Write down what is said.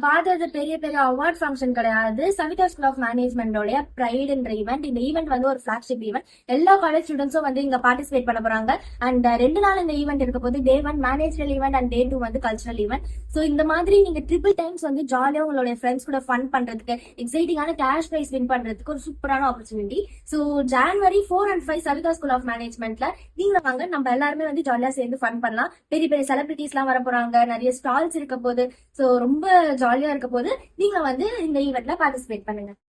பார்த்தது பெரிய பெரிய அவார்ட் ஃபங்க்ஷன் கிடையாது. சவிதா ஸ்கூல் ஆஃப் மேனேஜ்மெண்டோடைய ப்ரைடுன்ற ஈவெண்ட். இந்த ஈவெண்ட் வந்து ஒரு ஃபிளாக்ஷிப் ஈவெண்ட். எல்லா காலேஜ் ஸ்டூடெண்ட்ஸும் வந்து இங்க பார்ட்டிசிபேட் பண்ண போறாங்க. அண்ட் 2 நாள் இந்த ஈவெண்ட் இருக்க போது. Day 1 managerial event and Day 2 வந்து கல்ச்சரல் ஈவெண்ட். ஸோ இந்த மாதிரி நீங்க ட்ரிபிள் டைம்ஸ் வந்து ஜாலியா உங்களுடைய ஃப்ரெண்ட்ஸ் கூட ஃபன் பண்றதுக்கு, எக்ஸைட்டிங்கான கேஷ் பிரைஸ் வின் பண்றதுக்கு ஒரு சூப்பரான opportunity. So January 4 and 5 Savitha school of மேனேஜ்மெண்ட்ல நீங்க வாங்க, நம்ம எல்லாருமே வந்து ஜாலியா சேர்ந்து ஃபன் பண்ணலாம். பெரிய பெரிய செலிபிரிட்டிஸ் எல்லாம் வர போறாங்க, நிறைய ஸ்டால்ஸ் இருக்க போது. ஸோ ரொம்ப ஜாலியா இருக்க போது. நீங்க வந்து இந்த ஈவெண்ட்ல பார்ட்டிசிபேட் பண்ணுங்க.